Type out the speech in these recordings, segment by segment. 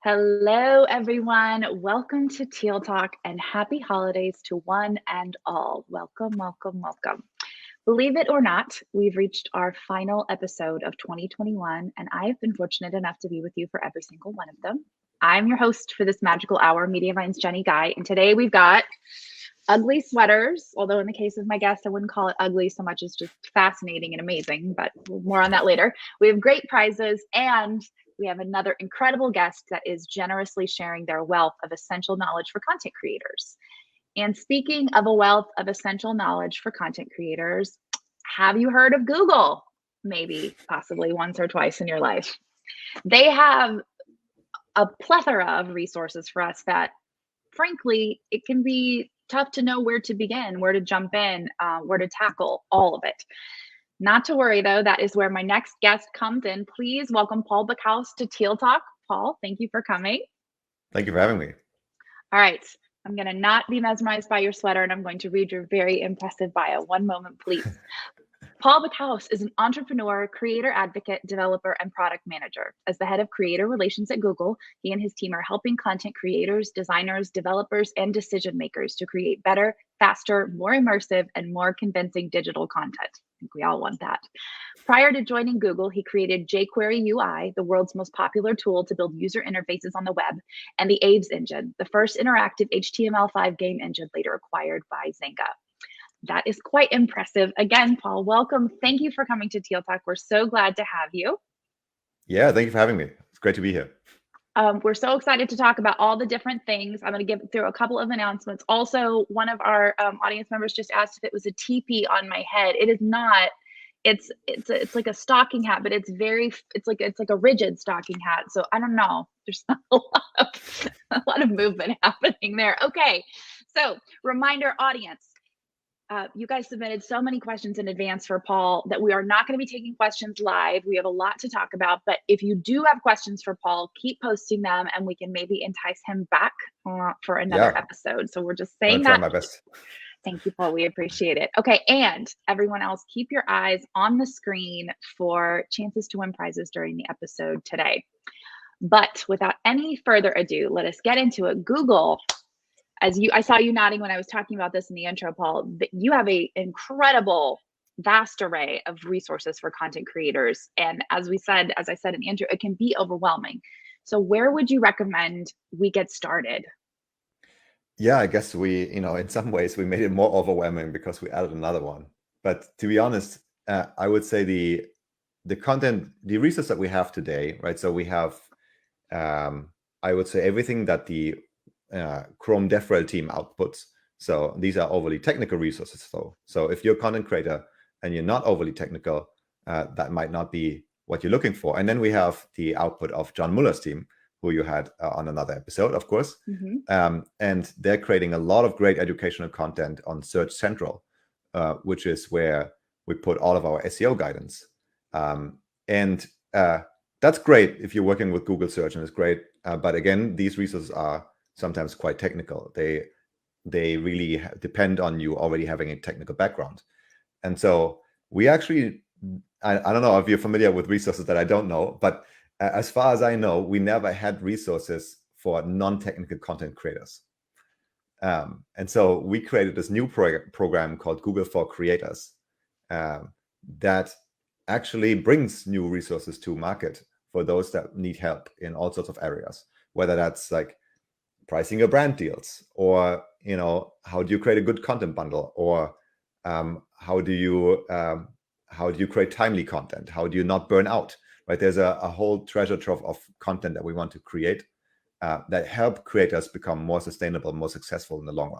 Hello, everyone. Welcome to Teal Talk and happy holidays to one and all. Welcome, welcome, welcome. Believe it or not, we've reached our final episode of 2021, and I have been fortunate enough to be with you for every single one of them. I'm your host for this magical hour, Mediavine's Jenny Guy, and today we've got ugly sweaters, although in the case of my guest, I wouldn't call it ugly so much as just fascinating and amazing, but more on that later. We have great prizes, and we have another incredible guest that is generously sharing their wealth of essential knowledge for content creators. And speaking of a wealth of essential knowledge for content creators, have you heard of Google? Maybe, possibly once or twice in your life. They have a plethora of resources for us that, frankly, it can be tough to know where to begin, where to jump in, where to tackle all of it. Not to worry, though, that is where my next guest comes in. Please welcome Paul Bakaus to Teal Talk. Paul, thank you for coming. Thank you for having me. All right. I'm going to not be mesmerized by your sweater, and I'm going to read your very impressive bio. One moment, please. Paul Bakaus is an entrepreneur, creator advocate, developer, and product manager. As the head of creator relations at Google, he and his team are helping content creators, designers, developers, and decision makers to create better, faster, more immersive, and more convincing digital content. I think we all want that. Prior to joining Google, he created jQuery UI, the world's most popular tool to build user interfaces on the web, and the Aves engine, the first interactive HTML5 game engine later acquired by Zynga. That is quite impressive. Again, Paul, welcome. Thank you for coming to Teal Talk. We're so glad to have you. Yeah, thank you for having me. It's great to be here. We're so excited to talk about all the different things. I'm going to give through a couple of announcements. Also, one of our audience members just asked if it was a teepee on my head. It is not. It's like a stocking hat, but it's like a rigid stocking hat. So I don't know. There's not a lot of movement happening there. Okay, so reminder, audience. You guys submitted so many questions in advance for Paul that we are not going to be taking questions live. We have a lot to talk about, but if you do have questions for Paul, keep posting them and we can maybe entice him back for another episode. So we're just saying that. I'll try my best. Thank you, Paul. We appreciate it. Okay, and everyone else, keep your eyes on the screen for chances to win prizes during the episode today. But without any further ado, let us get into it. Google, I saw you nodding when I was talking about this in the intro, Paul, that you have an incredible, vast array of resources for content creators. And as I said in the intro, it can be overwhelming. So where would you recommend we get started? Yeah, I guess in some ways we made it more overwhelming because we added another one. But to be honest, I would say the resources that we have today, right? So we have, I would say everything that the Chrome DevRel team outputs. So these are overly technical resources, though. So if you're a content creator and you're not overly technical, that might not be what you're looking for. And then we have the output of John Muller's team, who you had on another episode, of course. Mm-hmm. And they're creating a lot of great educational content on Search Central, which is where we put all of our SEO guidance. And that's great if you're working with Google Search, and it's great. But again, these resources are sometimes quite technical. They really depend on you already having a technical background. And so we actually, I don't know if you're familiar with resources that I don't know, but as far as I know, we never had resources for non-technical content creators. And so we created this new program called Google for Creators that actually brings new resources to market for those that need help in all sorts of areas, whether that's like pricing your brand deals, or how do you create a good content bundle, or how do you create timely content, how do you not burn out, right? There's a whole treasure trove of content that we want to create that help creators become more sustainable, more successful in the long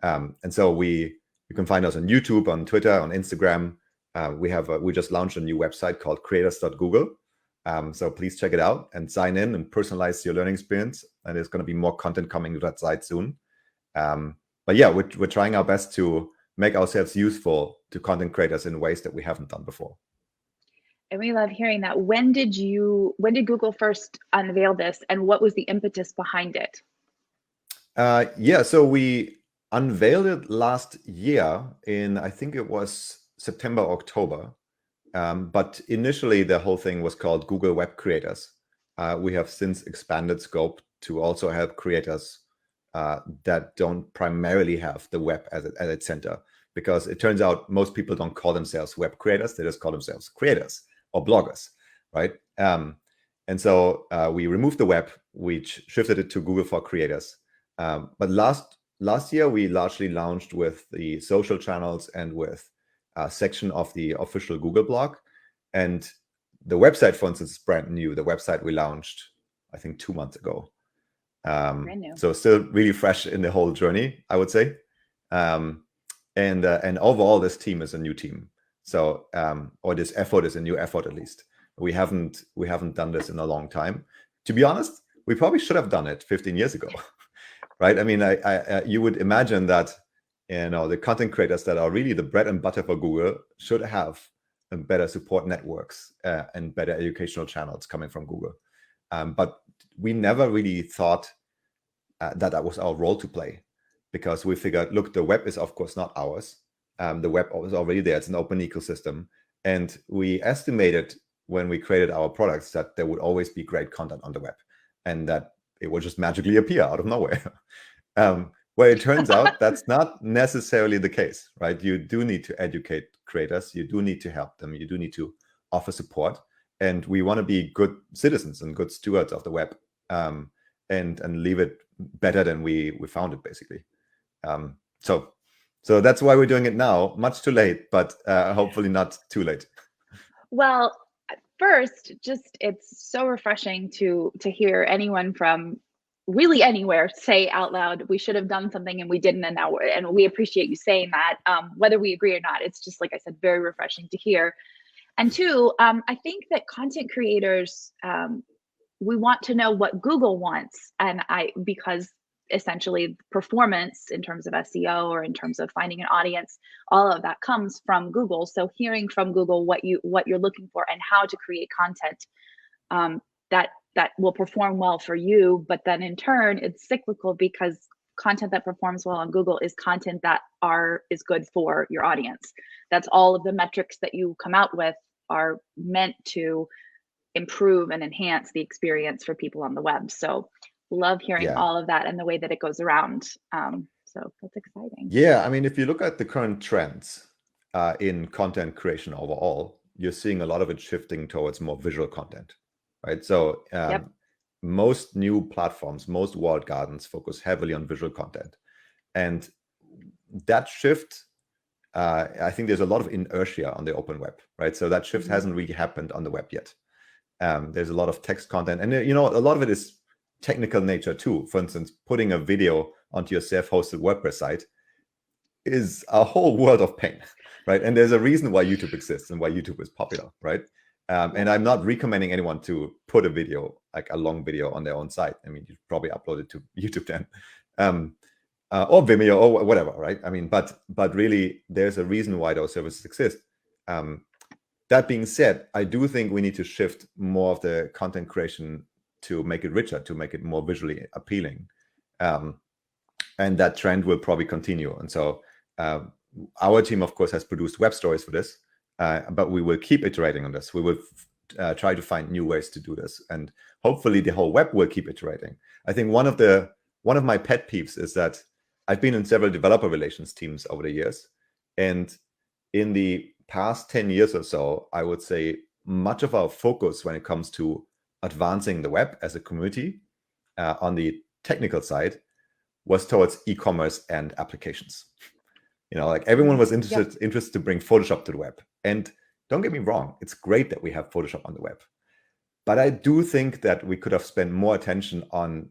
run. And so you can find us on YouTube, on Twitter, on Instagram. We just launched a new website called creators.google. So please check it out and sign in and personalize your learning experience. And there's going to be more content coming to that site soon. But yeah, we're trying our best to make ourselves useful to content creators in ways that we haven't done before. And we love hearing that. When did Google first unveil this, and what was the impetus behind it? So we unveiled it last year in, I think it was September, October. But initially, the whole thing was called Google Web Creators. we have since expanded scope to also help creators that don't primarily have the web as its center, because it turns out most people don't call themselves web creators; they just call themselves creators or bloggers, right? And so we removed the web, we shifted it to Google for Creators. But last year we largely launched with the social channels and with a section of the official Google blog. And the website, for instance, is brand new. The website we launched, I think, 2 months ago. Brand new. So still really fresh in the whole journey, I would say. And overall, this team is a new team. So or this effort is a new effort, at least. We haven't done this in a long time. To be honest, we probably should have done it 15 years ago, right? I mean, you would imagine that the content creators that are really the bread and butter for Google should have better support networks and better educational channels coming from Google. But we never really thought that was our role to play, because we figured, look, the web is of course not ours. The web is already there; it's an open ecosystem, and we estimated when we created our products that there would always be great content on the web, and that it would just magically appear out of nowhere. Well, it turns out that's not necessarily the case, right? You do need to educate creators, you do need to help them, you do need to offer support, and we want to be good citizens and good stewards of the web, and leave it better than we found it, basically. So that's why we're doing it now. Much too late, but hopefully not too late. Well, first, just it's so refreshing to hear anyone from really anywhere say out loud, we should have done something and we didn't, and we appreciate you saying that, whether we agree or not. It's just, like I said, very refreshing to hear. And two, I think that content creators, we want to know what Google wants, because essentially performance in terms of SEO or in terms of finding an audience, all of that comes from Google. So hearing from Google what you're looking for and how to create content that will perform well for you, but then in turn it's cyclical, because content that performs well on Google is content that is good for your audience. That's all of the metrics that you come out with are meant to improve and enhance the experience for people on the web. So love hearing all of that and the way that it goes around. So that's exciting. Yeah, I mean, if you look at the current trends in content creation overall, you're seeing a lot of it shifting towards more visual content, right? So most new platforms, most walled gardens focus heavily on visual content. And that shift, I think there's a lot of inertia on the open web, right? So that shift hasn't really happened on the web yet. There's a lot of text content, and a lot of it is technical nature too. For instance, putting a video onto your self-hosted WordPress site is a whole world of pain, right? And there's a reason why YouTube exists and why YouTube is popular, right? And I'm not recommending anyone to put a video, like a long video, on their own site. I mean, you probably upload it to YouTube then, or Vimeo or whatever, right? I mean, but really, there's a reason why those services exist. That being said, I do think we need to shift more of the content creation to make it richer, to make it more visually appealing. And that trend will probably continue. And so our team, of course, has produced web stories for this, but we will keep iterating on this. We will try to find new ways to do this. And hopefully the whole web will keep iterating. I think one of my pet peeves is that I've been in several developer relations teams over the years. And in the past 10 years or so, I would say much of our focus when it comes to advancing the web as a community on the technical side was towards e-commerce and applications. Like everyone was interested to bring Photoshop to the web. And don't get me wrong, it's great that we have Photoshop on the web. But I do think that we could have spent more attention on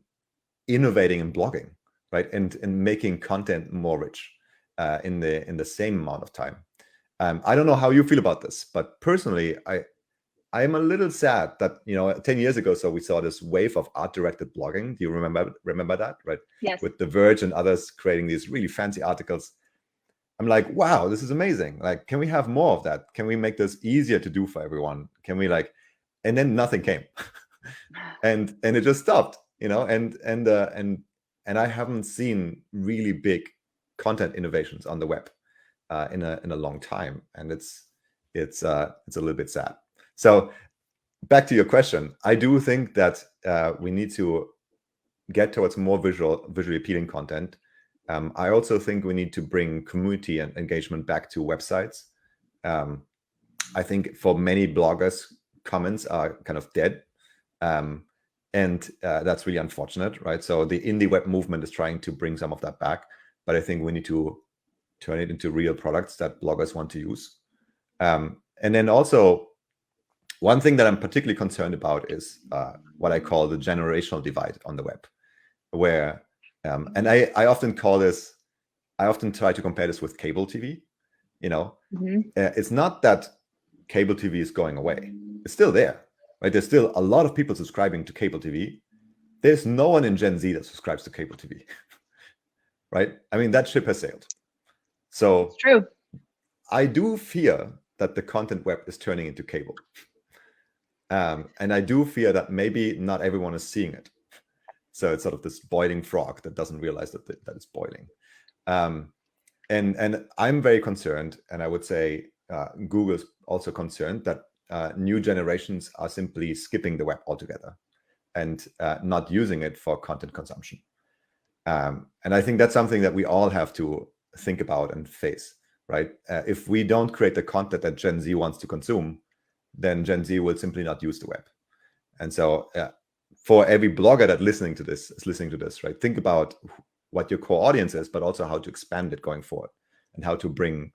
innovating in blogging, right? And making content more rich in the same amount of time. I don't know how you feel about this, but personally, I'm a little sad that 10 years ago, so we saw this wave of art-directed blogging. Do you remember that, right? Yes. With The Verge and others creating these really fancy articles. I'm like, wow, this is amazing. Like, can we have more of that? Can we make this easier to do for everyone? Can we and then nothing came, and it just stopped, and I haven't seen really big content innovations on the web in a long time, and it's a little bit sad. So back to your question, I do think that we need to get towards more visually appealing content. I also think we need to bring community and engagement back to websites. I think for many bloggers, comments are kind of dead. And that's really unfortunate, right? So the indie web movement is trying to bring some of that back, but I think we need to turn it into real products that bloggers want to use. And then also, one thing that I'm particularly concerned about is what I call the generational divide on the web, where, and I often call this, I often try to compare this with cable TV. It's not that cable TV is going away. It's still there, right? There's still a lot of people subscribing to cable TV. There's no one in Gen Z that subscribes to cable TV, right? I mean, that ship has sailed. So it's true. I do fear that the content web is turning into cable. And I do fear that maybe not everyone is seeing it. So it's sort of this boiling frog that doesn't realize that it's boiling. And I'm very concerned, and I would say Google's also concerned that new generations are simply skipping the web altogether and not using it for content consumption. And I think that's something that we all have to think about and face, right? If we don't create the content that Gen Z wants to consume, then Gen Z will simply not use the web. And so for every blogger that is listening to this, right, think about what your core audience is, but also how to expand it going forward and how to bring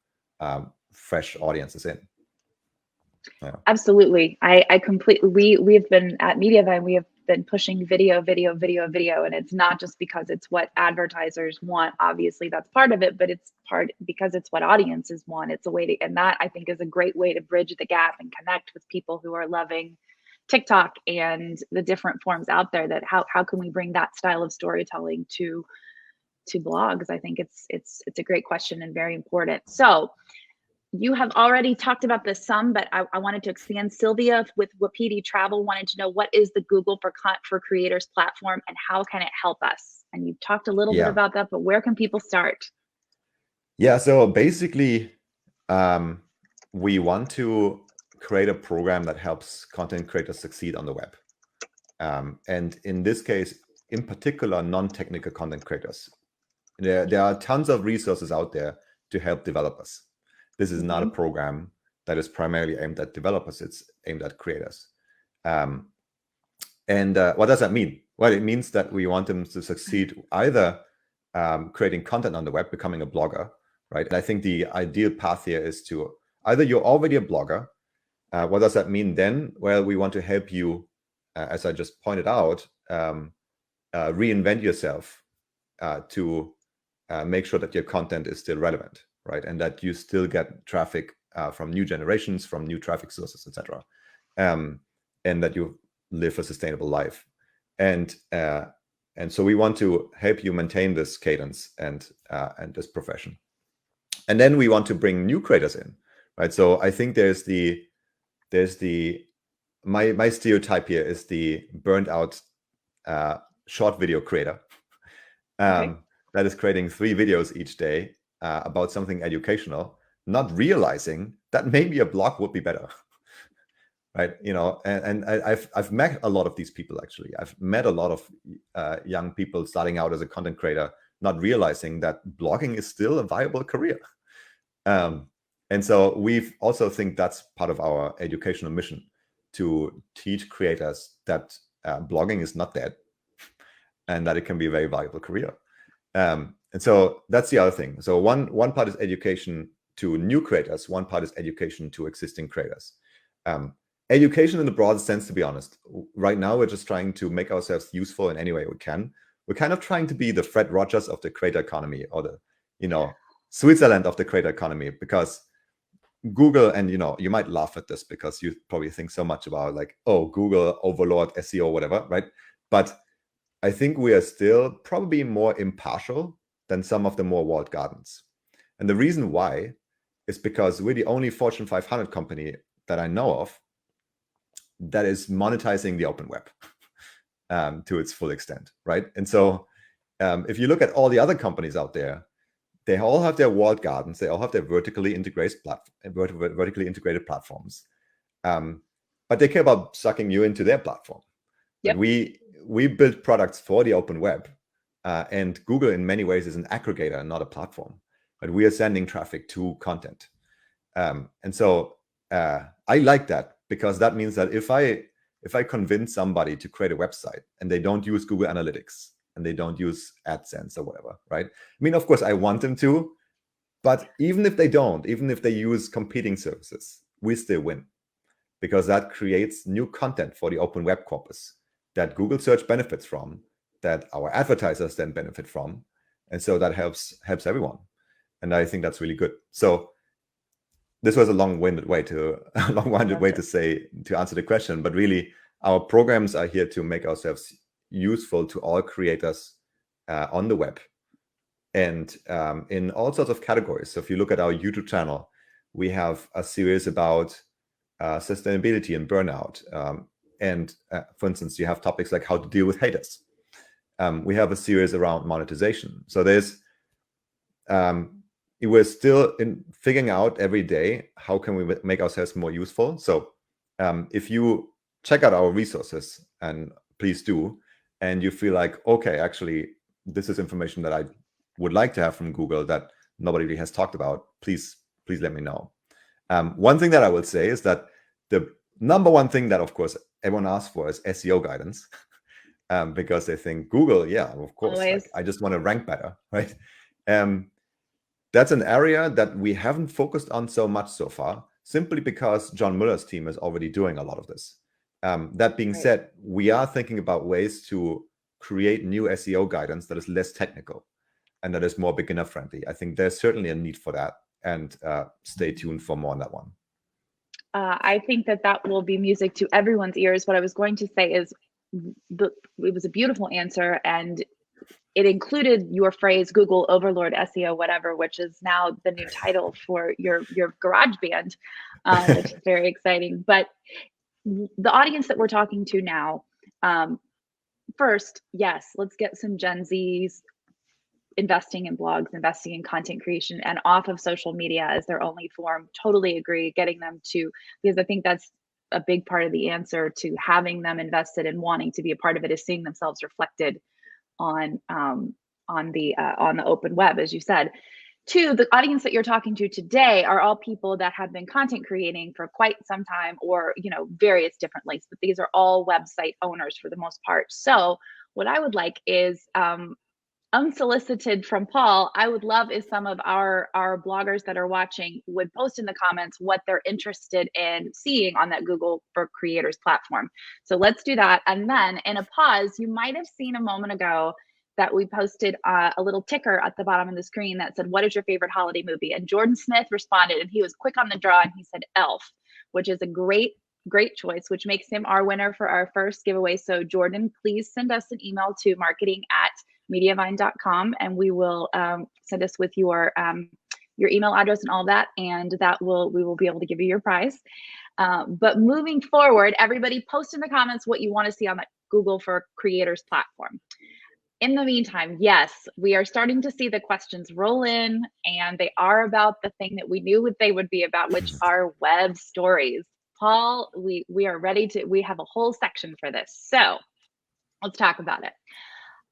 fresh audiences in. Yeah. Absolutely. I completely, we've been at Mediavine, we have been pushing video, and it's not just because it's what advertisers want. Obviously that's part of it, but it's because it's what audiences want. It's a way to, and that I think is a great way to bridge the gap and connect with people who are loving TikTok and the different forms out there. That how can we bring that style of storytelling to blogs? I think it's a great question and very important. So you have already talked about this some, but I wanted to expand. Sylvia with Wapiti Travel wanted to know, what is the Google for Creators platform and how can it help us? And you've talked a little bit about that, but where can people start? Yeah, so basically, we want to create a program that helps content creators succeed on the web. And in this case, in particular, non-technical content creators. There are tons of resources out there to help developers. This is not a program that is primarily aimed at developers. It's aimed at creators. And what does that mean? Well, it means that we want them to succeed either creating content on the web, becoming a blogger, right? And I think the ideal path here is to either you're already a blogger. What does that mean then? Well, we want to help you, as I just pointed out, reinvent yourself to make sure that your content is still relevant, right? And that you still get traffic from new generations, from new traffic sources, etc. And that you live a sustainable life. And so we want to help you maintain this cadence and this profession. And then we want to bring new creators in, right? So I think there's my stereotype here is the burned out short video creator that is creating 3 videos each day about something educational, not realizing that maybe a blog would be better. Right, and I've met a lot of these people. Actually, I've met a lot of young people starting out as a content creator, not realizing that blogging is still a viable career. And so we've also think that's part of our educational mission, to teach creators that blogging is not dead, and that it can be a very viable career. And so that's the other thing. So one part is education to new creators. One part is education to existing creators. Education in the broadest sense, to be honest. Right now, we're just trying to make ourselves useful in any way we can. We're kind of trying to be the Fred Rogers of the creator economy, or the, Switzerland of the creator economy, because Google, and you might laugh at this because you probably think so much about like, oh, Google overlord, SEO, whatever, right? But I think we are still probably more impartial than some of the more walled gardens. And the reason why is because we're the only Fortune 500 company that I know of that is monetizing the open web to its full extent, right? And so if you look at all the other companies out there, they all have their walled gardens. They all have their vertically integrated platforms. But but they care about sucking you into their platform. Yep. We build products for the open web, and Google in many ways is an aggregator and not a platform, but we are sending traffic to content. And so I like that, because that means that if I convince somebody to create a website and they don't use Google Analytics and they don't use AdSense or whatever, right? I mean, of course I want them to, but even if they don't, even if they use competing services, we still win, because that creates new content for the open web corpus that Google search benefits from, that our advertisers then benefit from. And so that helps everyone. And I think that's really good. So this was a long-winded way to answer the question, but really our programs are here to make ourselves useful to all creators on the web, and in all sorts of categories. So if you look at our YouTube channel, we have a series about sustainability and burnout. And for instance, you have topics like how to deal with haters. We have a series around monetization. So we're still in figuring out every day, how can we make ourselves more useful? So if you check out our resources, and please do, and you feel like, okay, actually, this is information that I would like to have from Google that nobody really has talked about, please let me know. One thing that I will say is that the number one thing that, of course, everyone asks for is SEO guidance, because they think Google, yeah, of course, like, I just want to rank better, right? That's an area that we haven't focused on so much so far, simply because John Muller's team is already doing a lot of this. That being said, we are thinking about ways to create new SEO guidance that is less technical and that is more beginner friendly. I think there's certainly a need for that, and stay tuned for more on that one. I think that will be music to everyone's ears. What I was going to say is it was a beautiful answer, and it included your phrase Google Overlord SEO, whatever, which is now the new title for your garage band, which is very exciting. But the audience that we're talking to now, first, yes, let's get some Gen Zs investing in blogs, investing in content creation, and off of social media as their only form. Totally agree, getting them to, because I think that's a big part of the answer to having them invested and wanting to be a part of it, is seeing themselves reflected on the open web, as you said. Two, the audience that you're talking to today are all people that have been content creating for quite some time, or various different lengths, but these are all website owners for the most part. So what I would like is, unsolicited from Paul, I would love if some of our bloggers that are watching would post in the comments what they're interested in seeing on that Google for Creators platform. So let's do that. And then in a pause, you might have seen a moment ago that we posted a little ticker at the bottom of the screen that said, what is your favorite holiday movie? And Jordan Smith responded, and he was quick on the draw, and he said Elf, which is a great choice, which makes him our winner for our first giveaway. So Jordan, please send us an email to marketing@mediavine.com, and we will send us with your email address and all that, and we will be able to give you your prize. But moving forward, everybody post in the comments what you want to see on that Google for Creators platform. In the meantime, yes, we are starting to see the questions roll in, and they are about the thing that we knew what they would be about, which are web stories. Paul, we are ready to, we have a whole section for this. So let's talk about it.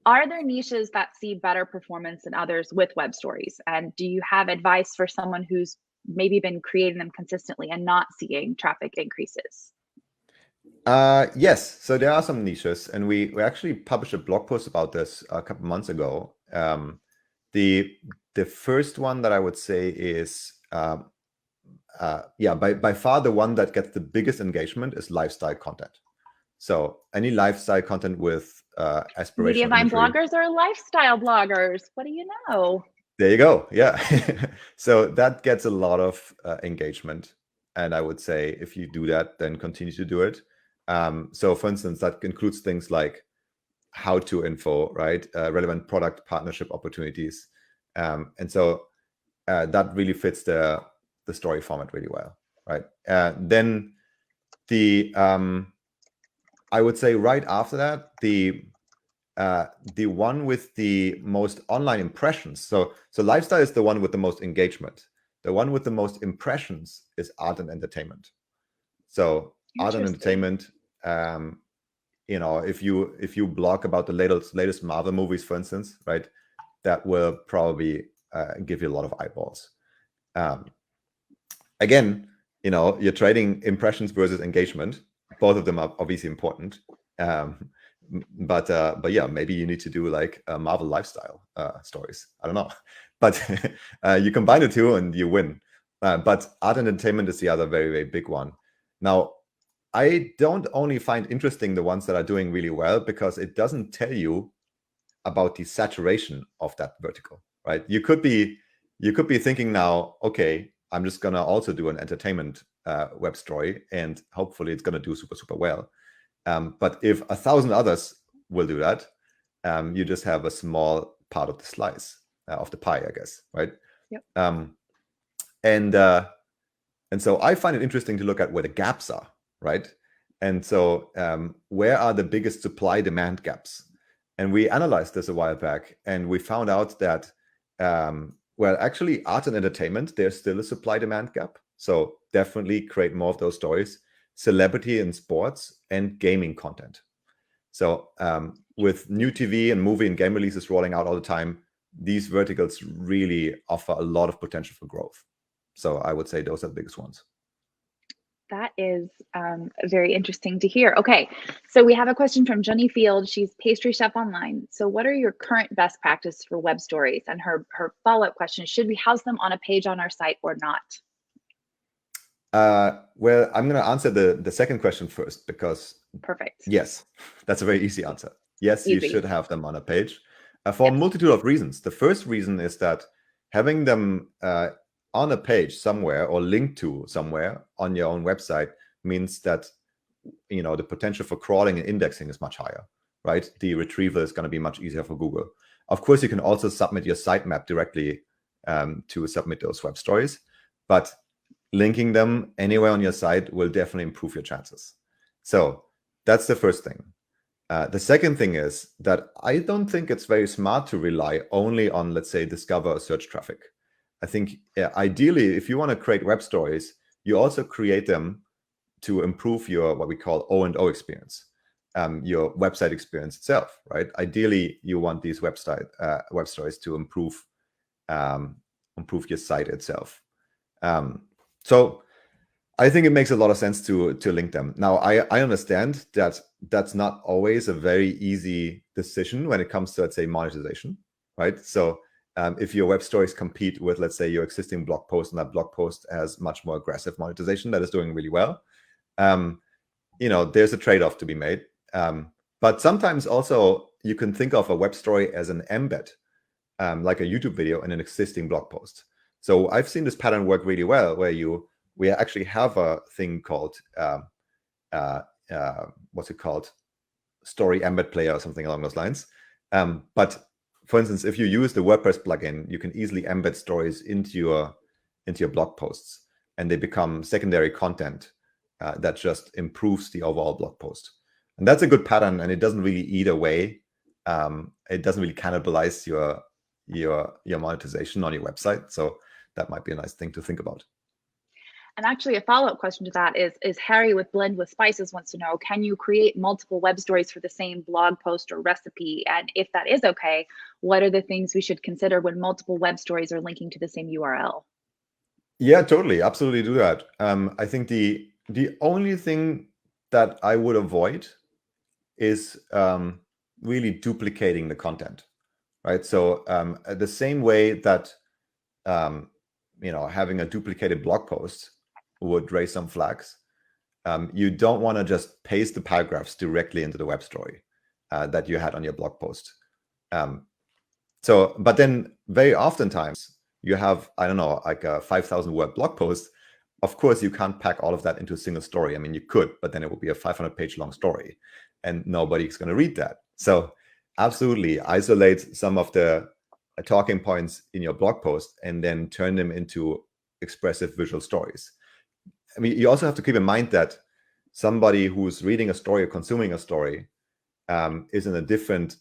Are there niches that see better performance than others with web stories? And do you have advice for someone who's maybe been creating them consistently and not seeing traffic increases? Yes, so there are some niches, and we actually published a blog post about this a couple months ago. The first one that I would say is, by far the one that gets the biggest engagement is lifestyle content. So any lifestyle content with aspirational Mediavine imagery. bloggers are lifestyle bloggers. What do you know? There you go. Yeah. So that gets a lot of engagement. And I would say if you do that, then continue to do it. So for instance, that includes things like how-to info, right? Relevant product partnership opportunities. And so that really fits the story format really well, right? Then I would say right after that, the one with the most online impressions. So lifestyle is the one with the most engagement. The one with the most impressions is art and entertainment. So art and entertainment. If you blog about the latest Marvel movies, for instance, right, that will probably give you a lot of eyeballs. Again, you're trading impressions versus engagement. Both of them are obviously important. But yeah, maybe you need to do like Marvel lifestyle stories. I don't know, but you combine the two and you win. But art and entertainment is the other very, very big one. Now, I don't only find interesting the ones that are doing really well, because it doesn't tell you about the saturation of that vertical, right? You could be thinking now, okay, I'm just gonna also do an entertainment web story, and hopefully it's gonna do super, super well. But if 1,000 others will do that, you just have a small part of the slice of the pie, I guess, right? Yep. And so I find it interesting to look at where the gaps are, right? And so where are the biggest supply-demand gaps? And we analyzed this a while back, and we found out that, well, actually, art and entertainment, there's still a supply-demand gap. So definitely create more of those stories. Celebrity and sports, and gaming content. So with new TV and movie and game releases rolling out all the time, these verticals really offer a lot of potential for growth. So I would say those are the biggest ones. That is very interesting to hear. Okay, so we have a question from Jenny Field. She's pastry chef online. So what are your current best practices for web stories? And her follow-up question, should we house them on a page on our site or not? Well, I'm going to answer the second question first, because perfect. Yes, that's a very easy answer. Yes, easy. You should have them on a page for a multitude of reasons. The first reason is that having them on a page somewhere or linked to somewhere on your own website means that the potential for crawling and indexing is much higher, right? The retrieval is going to be much easier for Google. Of course, you can also submit your sitemap directly to submit those web stories, but linking them anywhere on your site will definitely improve your chances. So that's the first thing. The second thing is that I don't think it's very smart to rely only on, let's say, discover or search traffic. I think ideally, if you want to create web stories, you also create them to improve your what we call O&O experience, your website experience itself, right? Ideally, you want these web stories to improve your site itself. So I think it makes a lot of sense to link them. Now, I understand that that's not always a very easy decision when it comes to, let's say, monetization, right? So if your web stories compete with, let's say, your existing blog post, and that blog post has much more aggressive monetization that is doing really well, there's a trade-off to be made. But sometimes also you can think of a web story as an embed, like a YouTube video in an existing blog post. So I've seen this pattern work really well, where we actually have a thing called what's it called, story embed player or something along those lines. But for instance, if you use the WordPress plugin, you can easily embed stories into your blog posts, and they become secondary content that just improves the overall blog post. And that's a good pattern, and it doesn't really eat away. It doesn't really cannibalize your monetization on your website. So that might be a nice thing to think about. And actually, a follow-up question to that is Harry with Blend with Spices wants to know, can you create multiple web stories for the same blog post or recipe? And if that is okay, what are the things we should consider when multiple web stories are linking to the same URL? Yeah, totally. Absolutely do that. I think the only thing that I would avoid is really duplicating the content, right? So the same way that having a duplicated blog post would raise some flags, you don't want to just paste the paragraphs directly into the web story that you had on your blog post. But then very oftentimes you have, I don't know, like a 5,000 word blog post. Of course, you can't pack all of that into a single story. I mean, you could, but then it would be a 500-page long story, and nobody's going to read that. So absolutely isolate some of the talking points in your blog post and then turn them into expressive visual stories. I mean, you also have to keep in mind that somebody who's reading a story or consuming a story is in a different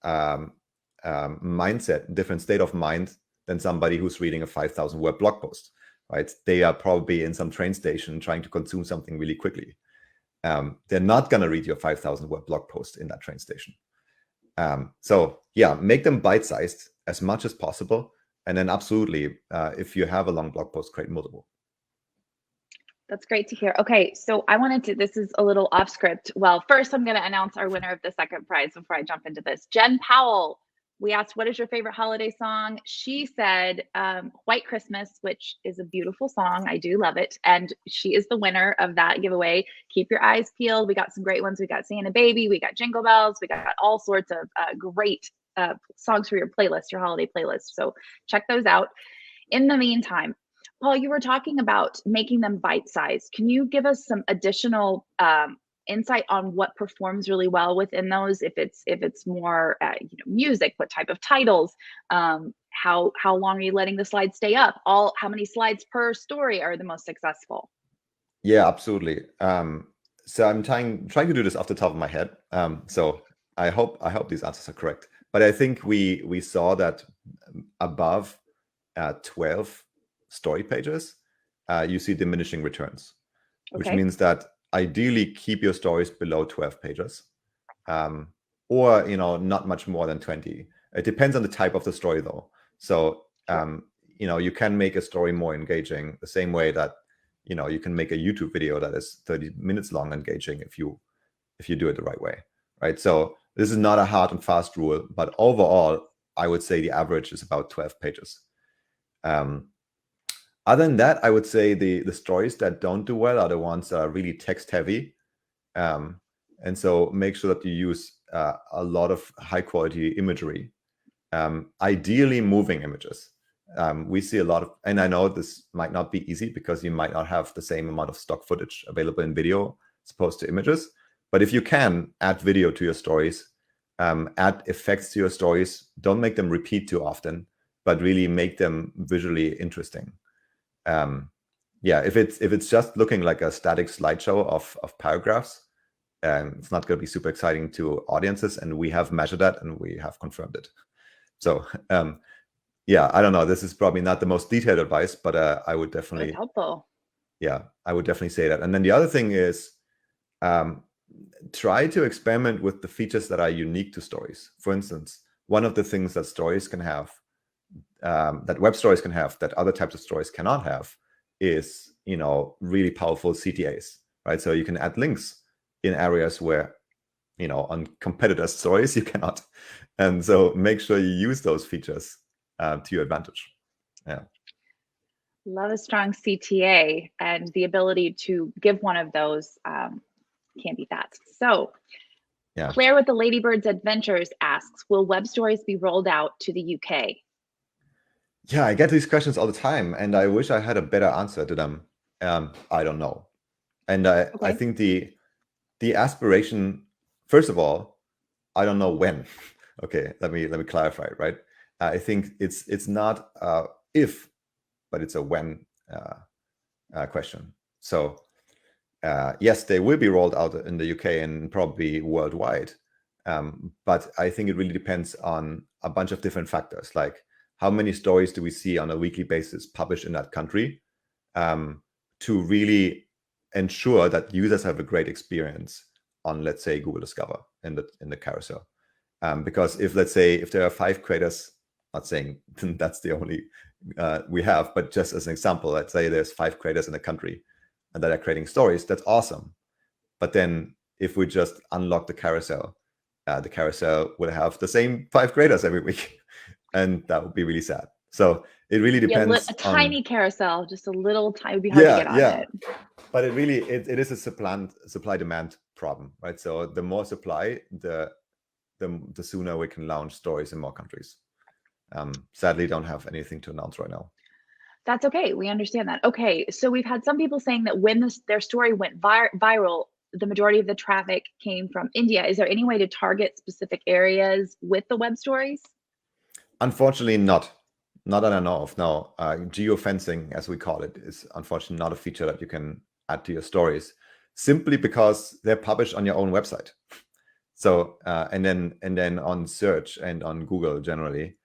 mindset, different state of mind than somebody who's reading a 5,000 word blog post, right? They are probably in some train station trying to consume something really quickly. they're not going to read your 5,000 word blog post in that train station. So yeah, make them bite-sized as much as possible. And then absolutely, if you have a long blog post, create multiple. That's great to hear. Okay, so I wanted to, this is a little off script. Well, first I'm going to announce our winner of the second prize before I jump into this. Jen Powell, we asked, what is your favorite holiday song? She said White Christmas, which is a beautiful song. I do love it. And she is the winner of that giveaway. Keep your eyes peeled. We got some great ones. We got Santa Baby, we got Jingle Bells, we got all sorts of great songs for your playlist, your holiday playlist. So check those out. In the meantime, Paul, you were talking about making them bite-sized. Can you give us some additional insight on what performs really well within those? If it's more music, what type of titles, how long are you letting the slides stay up? How many slides per story are the most successful? Yeah, absolutely. So I'm trying to do this off the top of my head. So I hope these answers are correct. But I think we saw that above 12 story pages, you see diminishing returns, which means that ideally keep your stories below 12 pages, or not much more than 20. It depends on the type of the story, though. So you can make a story more engaging the same way that you can make a YouTube video that is 30 minutes long engaging if you do it the right way, right? So this is not a hard and fast rule, but overall, I would say the average is about 12 pages. Other than that, I would say the stories that don't do well are the ones that are really text heavy. And so make sure that you use a lot of high quality imagery, ideally moving images. We see a lot of, and I know this might not be easy because you might not have the same amount of stock footage available in video as opposed to images. But if you can add video to your stories, add effects to your stories, don't make them repeat too often, but really make them visually interesting. If it's just looking like a static slideshow of paragraphs, it's not going to be super exciting to audiences, and we have measured that and we have confirmed it. So I don't know. This is probably not the most detailed advice, but I would definitely. That's helpful. Yeah, I would definitely say that. And then the other thing is, try to experiment with the features that are unique to stories. For instance, one of the things that stories can have, that web stories can have, that other types of stories cannot have, is really powerful CTAs, right? So you can add links in areas where on competitors' stories you cannot, and so make sure you use those features to your advantage. Yeah. Love a strong CTA, and the ability to give one of those can't beat that. So yeah. Claire with the Ladybird's Adventures asks, will web stories be rolled out to the UK? Yeah, I get these questions all the time, and I wish I had a better answer to them. I don't know. And I think the aspiration, first of all, I don't know when. Okay, let me clarify, right? I think it's not if, but it's a when question. So yes, they will be rolled out in the UK and probably worldwide. But I think it really depends on a bunch of different factors, like how many stories do we see on a weekly basis published in that country, to really ensure that users have a great experience on, let's say, Google Discover in the carousel. Because if, let's say, if there are 5 creators, not saying that's the only we have, but just as an example, let's say there's 5 creators in a country and that are creating stories, that's awesome. But then if we just unlock the carousel will have the same 5 creators every week, and that would be really sad. So it really depends. A tiny carousel, just a little tiny, would be hard to get on it. But it really, it is a supply-demand problem, right? So the more supply, the sooner we can launch stories in more countries. Sadly, don't have anything to announce right now. That's okay. We understand that. Okay, so we've had some people saying that when their story went viral, the majority of the traffic came from India. Is there any way to target specific areas with the web stories? Unfortunately, not that I know of. No, geofencing, as we call it, is unfortunately not a feature that you can add to your stories, simply because they're published on your own website. So and then on search and on Google generally,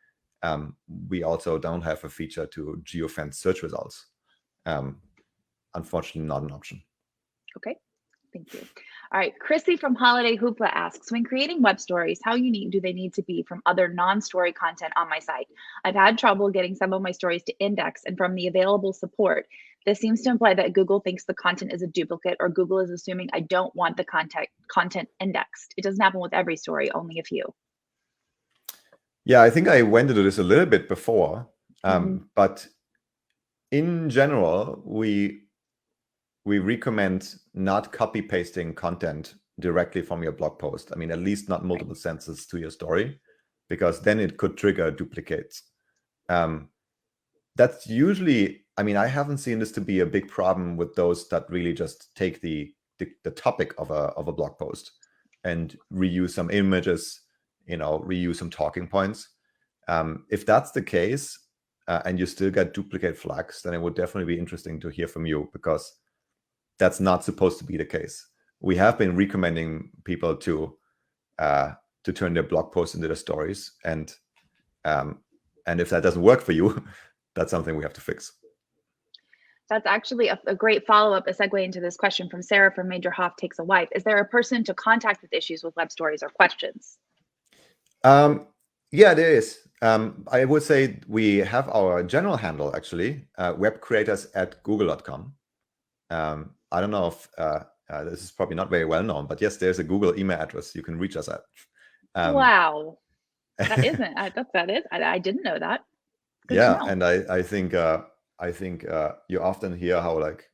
we also don't have a feature to geofence search results. Unfortunately, not an option. Okay, Thank you. All right. Chrissy from Holiday Hoopla asks, when creating web stories, how unique do they need to be from other non-story content on my site? I've had trouble getting some of my stories to index, and from the available support, this seems to imply that Google thinks the content is a duplicate, or Google is assuming I don't want the content indexed. It doesn't happen with every story, only a few. Yeah, I think I went into this a little bit before, but in general, we recommend not copy pasting content directly from your blog post. I mean, at least not multiple sentences to your story, because then it could trigger duplicates. That's usually, I mean, I haven't seen this to be a big problem with those that really just take the topic of a blog post and reuse some images, reuse some talking points. If that's the case, and you still get duplicate flags, then it would definitely be interesting to hear from you, because that's not supposed to be the case. We have been recommending people to turn their blog posts into their stories, and if that doesn't work for you, that's something we have to fix. That's actually a great follow-up, a segue into this question from Sarah from Major Hoff Takes a Wife. Is there a person to contact with issues with web stories or questions? Yeah, there is. I would say we have our general handle, actually, webcreators@google.com. I don't know if this is probably not very well known, but yes, there's a Google email address you can reach us at. Wow, that isn't. That is. I didn't know that. Good yeah, to know. and I think you often hear how like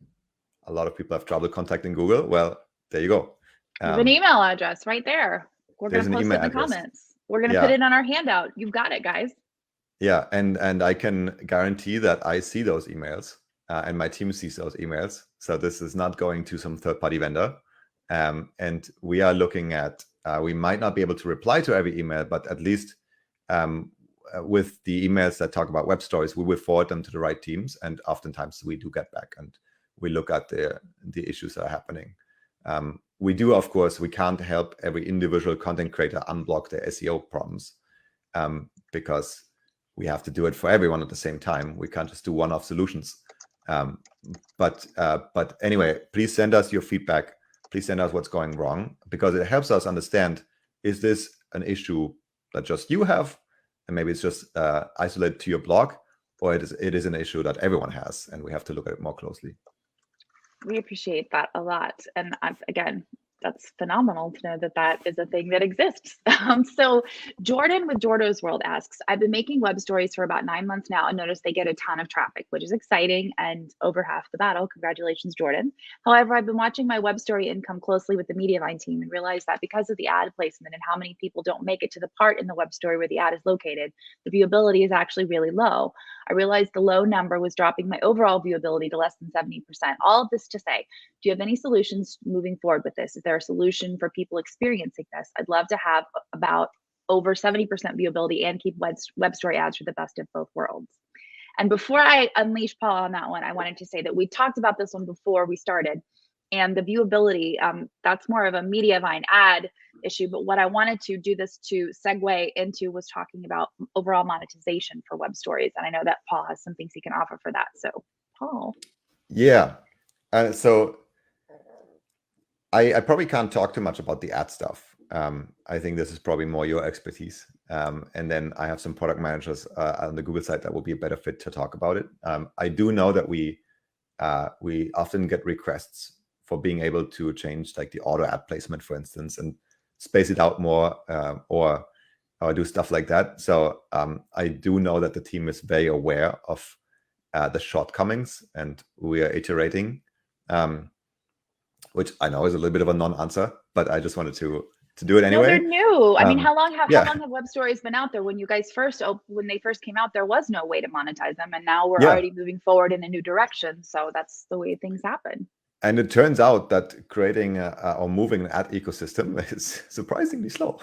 a lot of people have trouble contacting Google. Well, there you go. There's an email address right there. We're going to post it in the comments. We're going to put it on our handout. You've got it, guys. Yeah, and I can guarantee that I see those emails, and my team sees those emails. So this is not going to some third-party vendor. And we are looking at, we might not be able to reply to every email, but at least with the emails that talk about web stories, we will forward them to the right teams. And oftentimes we do get back and we look at the issues that are happening. We do, of course, we can't help every individual content creator unblock their SEO problems, because we have to do it for everyone at the same time. We can't just do one-off solutions. But anyway, please send us your feedback. Please send us what's going wrong, because it helps us understand, is this an issue that just you have, and maybe it's just isolated to your blog, or it is an issue that everyone has, and we have to look at it more closely. We appreciate that a lot. And again, that's phenomenal to know that that is a thing that exists. So Jordan with Jordo's World asks, I've been making web stories for about 9 months now and noticed they get a ton of traffic, which is exciting and over half the battle. Congratulations, Jordan. However, I've been watching my web story income closely with the Mediavine team and realized that because of the ad placement and how many people don't make it to the part in the web story where the ad is located, the viewability is actually really low. I realized the low number was dropping my overall viewability to less than 70%. All of this to say, do you have any solutions moving forward with this? Is there a solution for people experiencing this? I'd love to have about over 70% viewability and keep web story ads for the best of both worlds. And before I unleash Paul on that one, I wanted to say that we talked about this one before we started, and the viewability, that's more of a Mediavine ad issue. But what I wanted to do this to segue into was talking about overall monetization for web stories. And I know that Paul has some things he can offer for that. So Paul. Yeah. So I probably can't talk too much about the ad stuff. I think this is probably more your expertise. And then I have some product managers on the Google side that will be a better fit to talk about it. I do know that we often get requests for being able to change like the auto ad placement, for instance, and space it out more, or do stuff like that. So I do know that the team is very aware of the shortcomings, and we are iterating, which I know is a little bit of a non-answer, but I just wanted to do it anyway. No, they're new. I mean, how long have web stories been out there? When you guys when they first came out, there was no way to monetize them, and now we're already moving forward in a new direction. So that's the way things happen. And it turns out that creating or moving an ad ecosystem is surprisingly slow.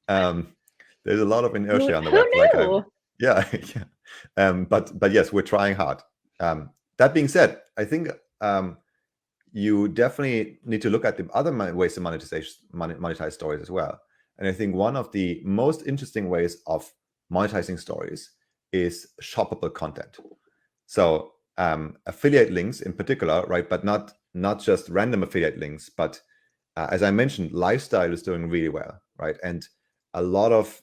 There's a lot of inertia on the web. But yes, we're trying hard. That being said, I think you definitely need to look at the other ways to monetize stories as well. And I think one of the most interesting ways of monetizing stories is shoppable content. So affiliate links in particular, right? But not not just random affiliate links, but as I mentioned, lifestyle is doing really well, right? And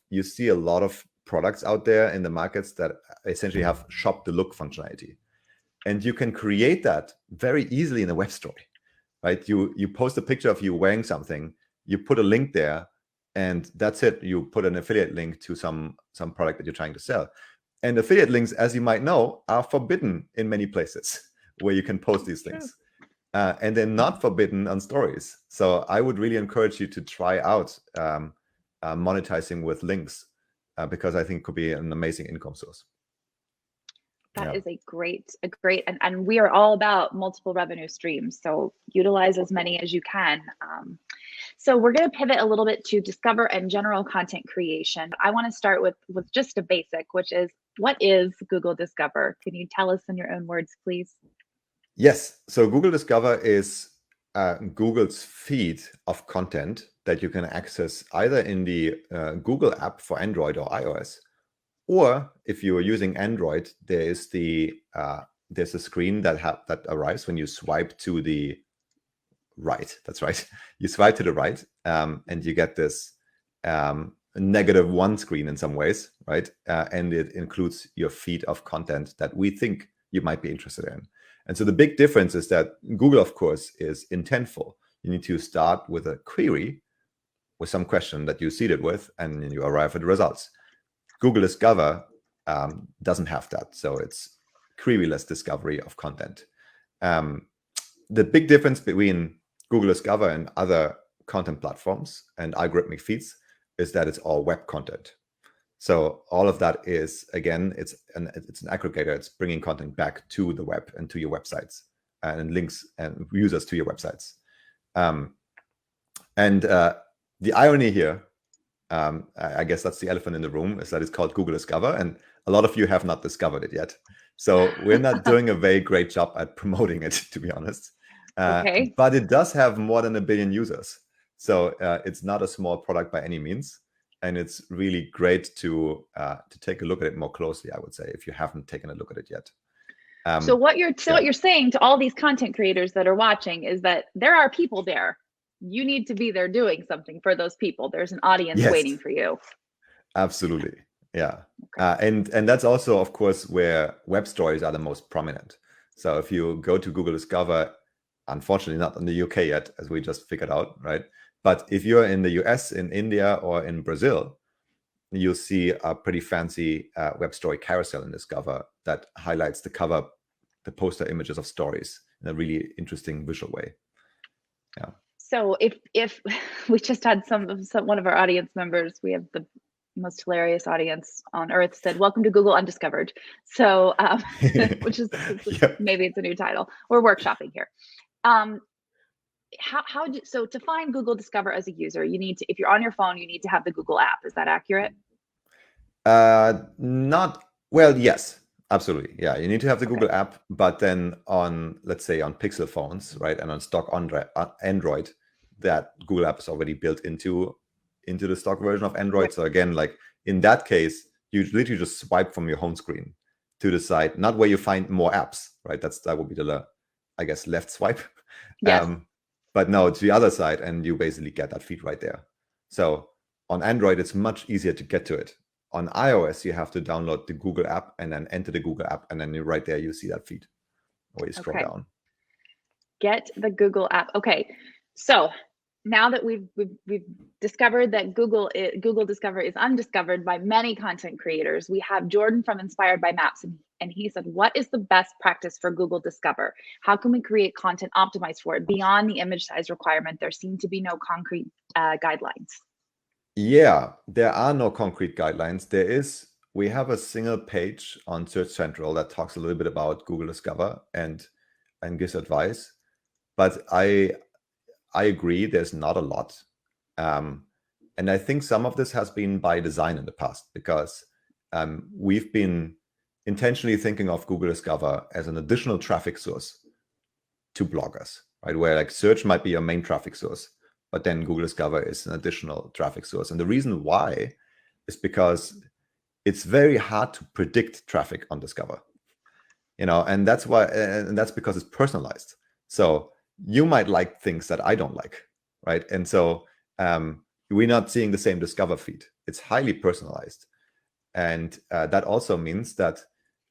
you see a lot of products out there in the markets that essentially have shop the look functionality. And you can create that very easily in a web story, right? You post a picture of you wearing something, you put a link there, and that's it. You put an affiliate link to some product that you're trying to sell. And affiliate links, as you might know, are forbidden in many places where you can post these links. And they're not forbidden on stories. So I would really encourage you to try out monetizing with links because I think it could be an amazing income source. That is a great, and we are all about multiple revenue streams. So utilize as many as you can. So we're going to pivot a little bit to Discover and general content creation. I want to start with just a basic, which is, what is Google Discover? Can you tell us in your own words, please? Yes. So Google Discover is Google's feed of content that you can access either in the Google app for Android or iOS, or if you are using Android, there's a screen that arrives when you swipe to the right. That's right. You swipe to the right, and you get this -1 screen in some ways, right? And it includes your feed of content that we think you might be interested in. And so the big difference is that Google, of course, is intentful. You need to start with a query with some question that you seed it with, and then you arrive at the results. Google Discover doesn't have that. So it's queryless discovery of content. The big difference between Google Discover and other content platforms and algorithmic feeds is that it's all web content. So all of that is, again, it's an aggregator. It's bringing content back to the web and to your websites and links and users to your websites. The irony here, I guess that's the elephant in the room, is that it's called Google Discover, and a lot of you have not discovered it yet. So we're not doing a very great job at promoting it, to be honest. Okay. But it does have more than 1 billion users. So it's not a small product by any means. And it's really great to take a look at it more closely, I would say, if you haven't taken a look at it yet. So what you're saying to all these content creators that are watching is that there are people there. You need to be there doing something for those people. There's an audience waiting for you. Absolutely. Yeah. Okay. And that's also, of course, where web stories are the most prominent. So if you go to Google Discover, unfortunately not in the UK yet, as we just figured out, right? But if you're in the US, in India, or in Brazil, you'll see a pretty fancy web story carousel in Discover that highlights the poster images of stories in a really interesting visual way. Yeah. So if we just had one of our audience members, we have the most hilarious audience on earth, said, "Welcome to Google Undiscovered." So, which is maybe it's a new title. We're workshopping here. So to find Google Discover as a user, you need to, if you're on your phone, you need to have the Google app. Is that accurate? Yes, absolutely. Yeah, you need to have the Google app, but then on, let's say, on Pixel phones, right, and on stock Android, that Google app is already built into the stock version of Android. Right. So again, like in that case, you literally just swipe from your home screen to the side, not where you find more apps, right? That would be the, I guess, left swipe. Yes. But no, it's the other side, and you basically get that feed right there. So on Android, it's much easier to get to it. On iOS, you have to download the Google app and then enter the Google app, and then you're right there, you see that feed, or you scroll down. Get the Google app. Okay, so now that we've discovered that Google Discover is undiscovered by many content creators, we have Jordan from Inspired by Maps, and he said, what is the best practice for Google Discover? How can we create content optimized for it? Beyond the image size requirement, there seem to be no concrete guidelines. Yeah, there are no concrete guidelines. We have a single page on Search Central that talks a little bit about Google Discover and gives advice. But I agree, there's not a lot. And I think some of this has been by design in the past, because we've been intentionally thinking of Google Discover as an additional traffic source to bloggers, right? Where like search might be your main traffic source, but then Google Discover is an additional traffic source. And the reason why is because it's very hard to predict traffic on Discover, and that's why, and that's because it's personalized. So you might like things that I don't like, right? And so we're not seeing the same discover feed. It's highly personalized. And that also means that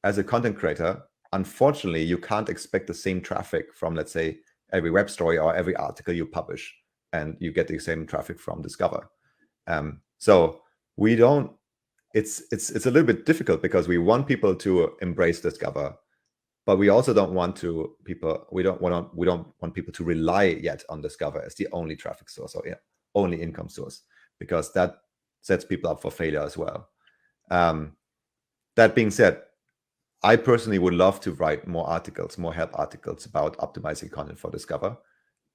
as a content creator, unfortunately, you can't expect the same traffic from, let's say, every web story or every article you publish, and you get the same traffic from Discover. So we don't. It's a little bit difficult because we want people to embrace Discover, but we also don't want people. We don't want people to rely yet on Discover as the only traffic source or only income source, because that sets people up for failure as well. That being said, I personally would love to write more articles, more help articles about optimizing content for Discover,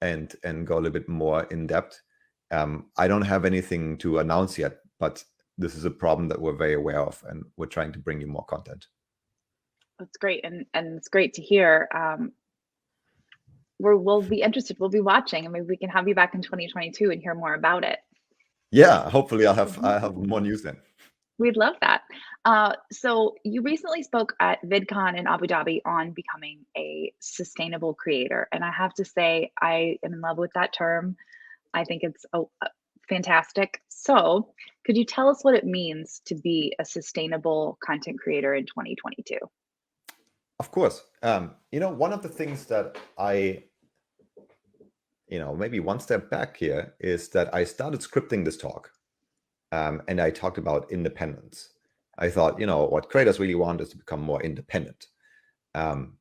and go a little bit more in depth. I don't have anything to announce yet, but this is a problem that we're very aware of, and we're trying to bring you more content. That's great, and it's great to hear. We'll be interested. We'll be watching, and maybe we can have you back in 2022 and hear more about it. Yeah, hopefully I'll have more news then. We'd love that. So you recently spoke at VidCon in Abu Dhabi on becoming a sustainable creator. And I have to say, I am in love with that term. I think it's fantastic. So could you tell us what it means to be a sustainable content creator in 2022? Of course. One of the things that maybe one step back here is that I started scripting this talk. And I talked about independence. I thought, what creators really want is to become more independent. And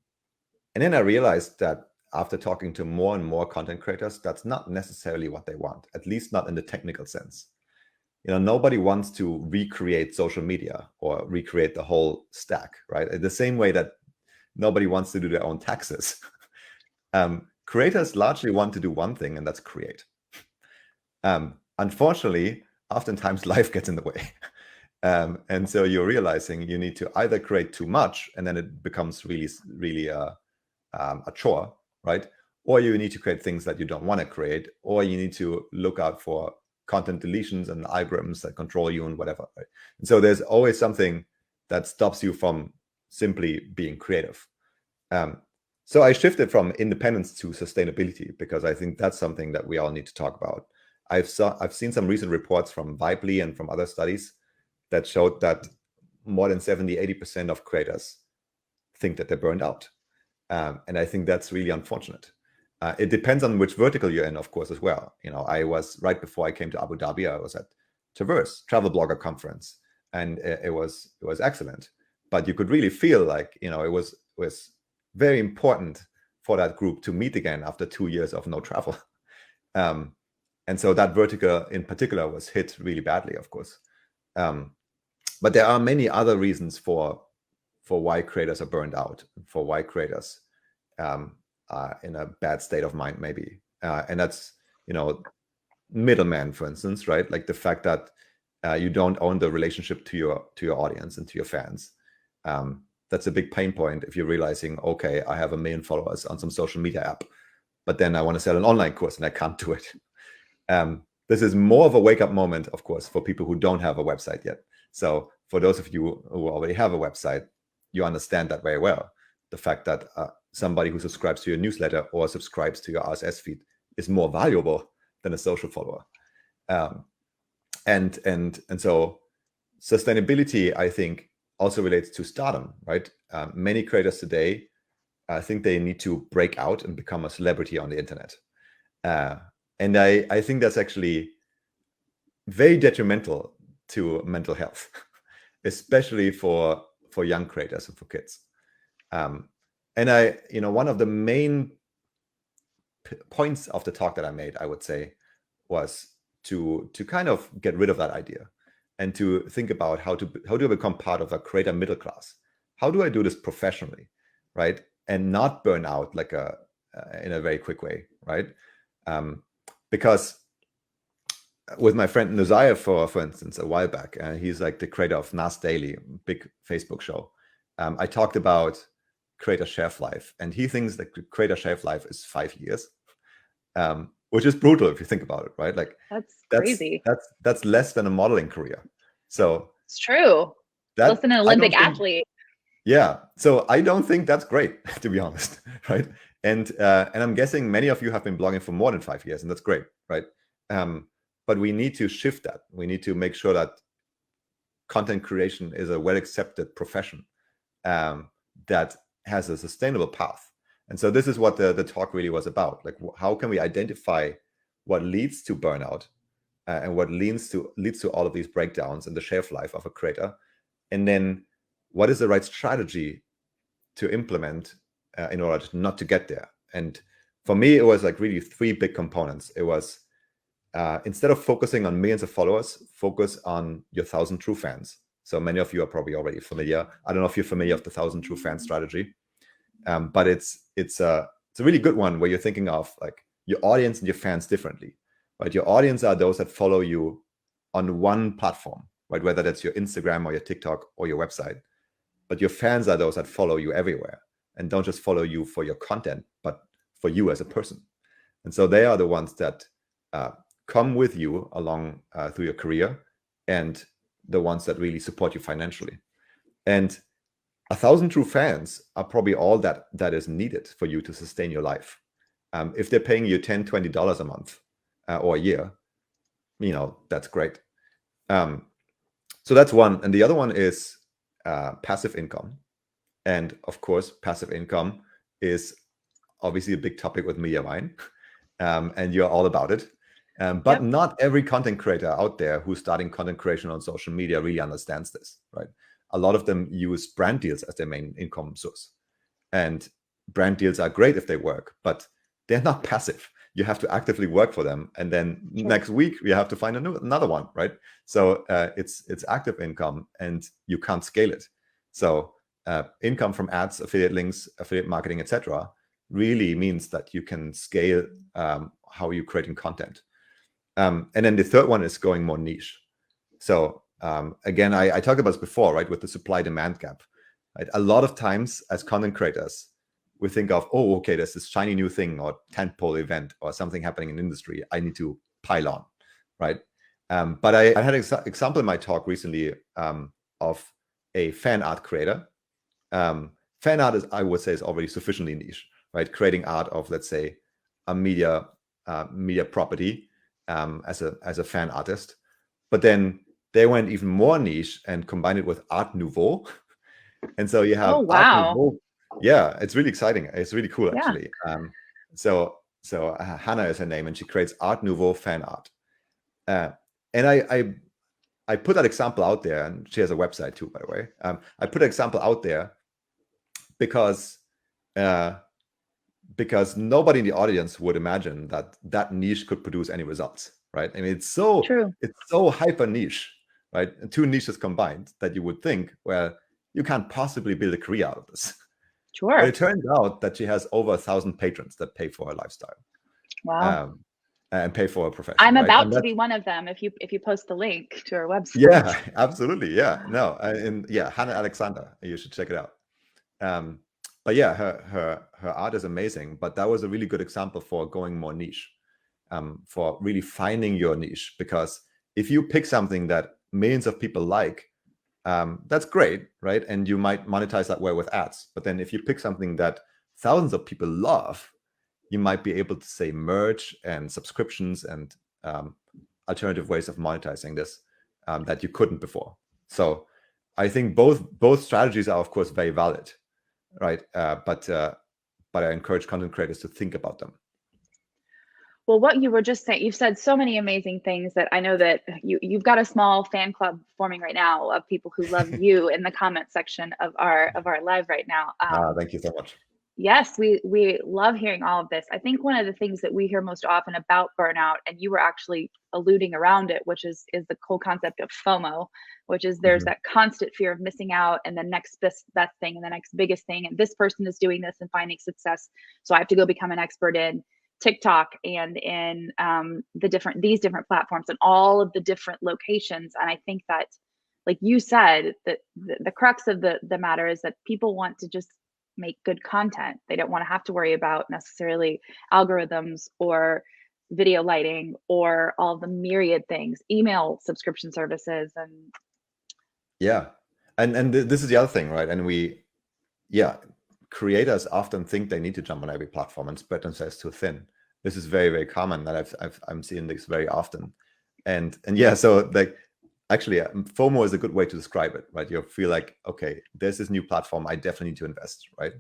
then I realized that after talking to more and more content creators, that's not necessarily what they want, at least not in the technical sense. Nobody wants to recreate social media or recreate the whole stack, right? The same way that nobody wants to do their own taxes. Creators largely want to do one thing, and that's create. Unfortunately, oftentimes life gets in the way. And so you're realizing you need to either create too much, and then it becomes really, really a chore, right? Or you need to create things that you don't want to create, or you need to look out for content deletions and algorithms that control you and whatever, right? And so there's always something that stops you from simply being creative. So I shifted from independence to sustainability, because I think that's something that we all need to talk about. I've seen some recent reports from Vibely and from other studies that showed that more than 70-80% of creators think that they're burned out. And I think that's really unfortunate. It depends on which vertical you're in, of course, as well. I was, right before I came to Abu Dhabi, I was at Traverse Travel Blogger Conference, and it was excellent. But you could really feel like, it was very important for that group to meet again after 2 years of no travel. And so that vertical in particular was hit really badly, of course. But there are many other reasons for why creators are burned out, for why creators are in a bad state of mind, maybe. And that's, middleman, for instance, right? Like the fact that you don't own the relationship to your audience and to your fans. That's a big pain point if you're realizing, okay, I have 1 million followers on some social media app, but then I want to sell an online course and I can't do it. This is more of a wake-up moment, of course, for people who don't have a website yet. So for those of you who already have a website, you understand that very well. The fact that somebody who subscribes to your newsletter or subscribes to your RSS feed is more valuable than a social follower. And so sustainability, I think, also relates to stardom, right? Many creators today think they need to break out and become a celebrity on the internet. And I think that's actually very detrimental to mental health, especially for young creators and for kids. And one of the main points of the talk that I made, I would say, was to kind of get rid of that idea and to think about how do I become part of a creator middle class? How do I do this professionally, right? And not burn out like in a very quick way, right? Because with my friend Nuzaya, for instance, a while back, he's like the creator of Nas Daily, big Facebook show. I talked about creator shelf life, and he thinks that creator shelf life is 5 years, which is brutal if you think about it, right? Like that's crazy. That's less than a modeling career. So it's true. Less than an Olympic athlete. Yeah, so I don't think that's great, to be honest, right? And I'm guessing many of you have been blogging for more than 5 years, and that's great, right? But we need to shift that. We need to make sure that content creation is a well-accepted profession that has a sustainable path. And so this is what the talk really was about. Like, how can we identify what leads to burnout and what leads to all of these breakdowns in the shelf life of a creator, and then what is the right strategy to implement in order not to get there. And for me, it was like really three big components. It was instead of focusing on millions of followers, focus on your 1,000 true fans. So many of you are probably already familiar. I don't know if you're familiar with the 1,000 true fan strategy, but it's a really good one where you're thinking of like your audience and your fans differently, right? Your audience are those that follow you on one platform, right? Whether that's your Instagram or your TikTok or your website. But your fans are those that follow you everywhere and don't just follow you for your content, but for you as a person. And so they are the ones that come with you along through your career, and the ones that really support you financially. And 1,000 true fans are probably all that is needed for you to sustain your life. If they're paying you $10, $20 a month or a year, that's great. So that's one. And the other one is passive income. And of course, passive income is obviously a big topic with Mediavine, and you're all about it. But not every content creator out there who's starting content creation on social media really understands this, right? A lot of them use brand deals as their main income source. And brand deals are great if they work, but they're not passive. You have to actively work for them. And then next week, you have to find another one, right? So it's active income, and you can't scale it. So income from ads, affiliate links, affiliate marketing, etc., really means that you can scale how you're creating content. And then the third one is going more niche. So again, I talked about this before, right? With the supply-demand gap. Right? A lot of times as content creators, we think of, oh, okay, there's this shiny new thing or tentpole event or something happening in the industry. I need to pile on, right? But I had an example in my talk recently of a fan art creator. Fan art is, I would say, is already sufficiently niche, right? Creating art of, let's say, a media property as a fan artist, but then they went even more niche and combined it with Art Nouveau, and so you have Art Nouveau. Yeah, it's really exciting. It's really cool, actually. So Hannah is her name, and she creates Art Nouveau fan art. And I put that example out there, and she has a website too, by the way. I put an example out there because nobody in the audience would imagine that niche could produce any results, right? I mean, it's so hyper niche, right? And two niches combined that you would think, well, you can't possibly build a career out of this. Sure. But it turns out that she has over 1,000 patrons that pay for her lifestyle. Wow. And pay for her profession. I'm about to be one of them if you post the link to her website. Yeah, absolutely. Yeah, no, and yeah, Hannah Alexander, you should check it out. But yeah, her art is amazing. But that was a really good example for going more niche, for really finding your niche. Because if you pick something that millions of people like, that's great, right? And you might monetize that way with ads. But then if you pick something that thousands of people love, you might be able to say merch and subscriptions and alternative ways of monetizing this that you couldn't before. So I think both strategies are, of course, very valid, right? But I encourage content creators to think about them. Well, what you were just saying, you've said so many amazing things that I know that you've got a small fan club forming right now of people who love you in the comment section of our live right now. Thank you so much. Yes, we love hearing all of this. I think one of the things that we hear most often about burnout, and you were actually alluding around it, which is the whole concept of FOMO, which is there's that constant fear of missing out and the next best thing and the next biggest thing. And this person is doing this and finding success, so I have to go become an expert in TikTok and in these different platforms and all of the different locations. And I think that, like you said, that the crux of the matter is that people want to just make good content. They don't want to have to worry about necessarily algorithms or video lighting or all the myriad things, email subscription services. And yeah, and this is the other thing, right? And we yeah, creators often think they need to jump on every platform and spread themselves too thin. This is very, very common that I'm seeing this very often. And yeah, so like actually FOMO is a good way to describe it, right? You feel like, okay, there's this new platform, I definitely need to invest, right?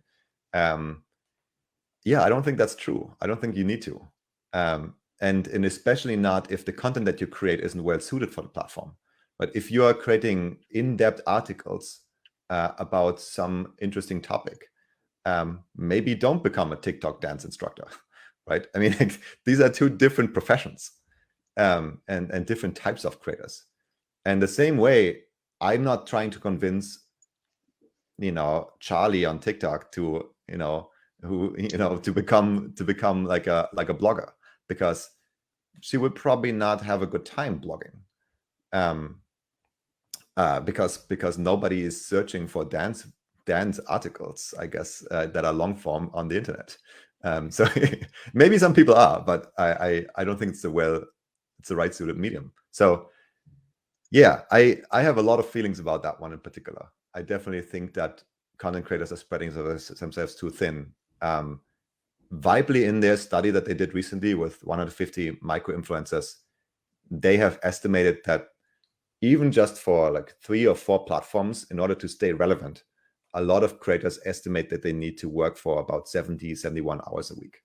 Yeah, I don't think that's true. I don't think you need to. And especially not if the content that you create isn't well suited for the platform. But if you are creating in-depth articles about some interesting topic, maybe don't become a TikTok dance instructor, right? I mean, like, these are two different professions and different types of creators. And the same way, I'm not trying to convince, Charlie on TikTok to, to become like a blogger, because she would probably not have a good time blogging. Because nobody is searching for dance articles, I guess, that are long form on the internet. So maybe some people are, but I don't think it's the right suited medium. So yeah, I have a lot of feelings about that one in particular. I definitely think that content creators are spreading themselves too thin. Vibely, in their study that they did recently with 150 micro influencers, they have estimated that even just for like 3 or 4 platforms, in order to stay relevant, a lot of creators estimate that they need to work for about 70, 71 hours a week.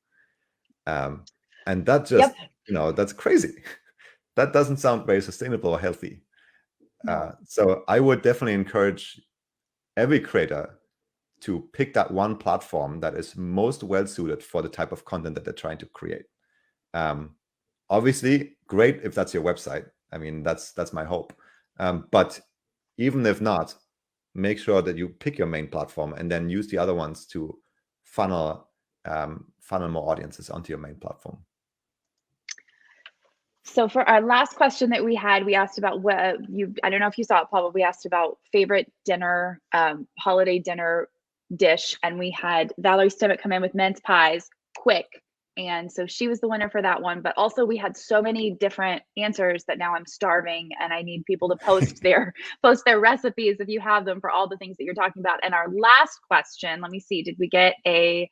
And that just, that's crazy. That doesn't sound very sustainable or healthy. No. So I would definitely encourage every creator to pick that one platform that is most well suited for the type of content that they're trying to create. Obviously, great if that's your website. I mean, that's my hope. But even if not, make sure that you pick your main platform and then use the other ones to funnel more audiences onto your main platform. So for our last question that we had, we asked about I don't know if you saw it, Paul, but we asked about favorite dinner, holiday dinner dish. And we had Valerie Stimmick come in with mince pies, quick. And so she was the winner for that one. But also we had so many different answers that now I'm starving and I need people to post their recipes if you have them for all the things that you're talking about. And our last question, let me see, did we get a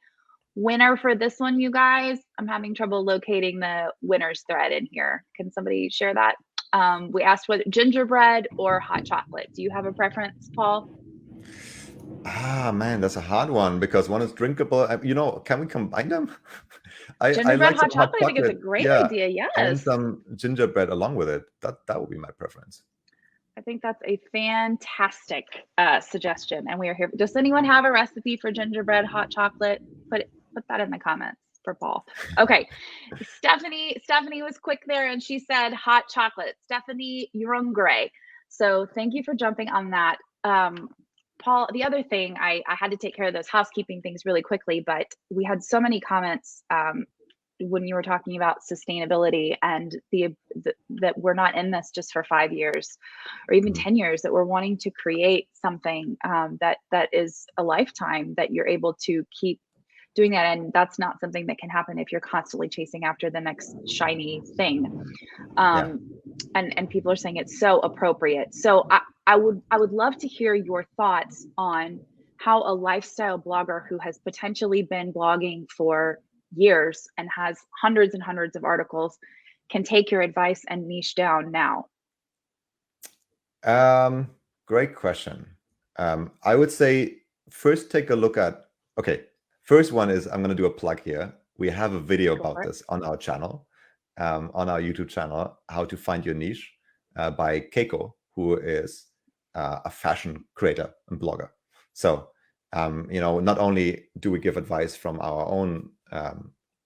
winner for this one, you guys? I'm having trouble locating the winners thread in here. Can somebody share that? We asked whether gingerbread or hot chocolate. Do you have a preference, Paul? Man, that's a hard one because one is drinkable. Can we combine them? I Gingerbread, like some hot chocolate, I think it's a great yeah, idea. Yes. and some gingerbread along with it. That would be my preference. I think that's a fantastic suggestion. And we are here. Does anyone have a recipe for gingerbread, hot chocolate? Put that in the comments for Paul. Okay. Stephanie was quick there and she said hot chocolate. Stephanie Jungray. So thank you for jumping on that. Paul, the other thing, I had to take care of those housekeeping things really quickly, but we had so many comments when you were talking about sustainability and that we're not in this just for 5 years or even 10 years, that we're wanting to create something that is a lifetime, that you're able to keep doing that. And that's not something that can happen if you're constantly chasing after the next shiny thing. And people are saying it's so appropriate. So I would love to hear your thoughts on how a lifestyle blogger who has potentially been blogging for years and has hundreds and hundreds of articles can take your advice and niche down now. Great question. I would say first take a look at, first one is, I'm going to do a plug here. We have a video about this on our channel, on our YouTube channel, how to find your niche, by Keiko, who is a fashion creator and blogger. So, not only do we give advice from our own,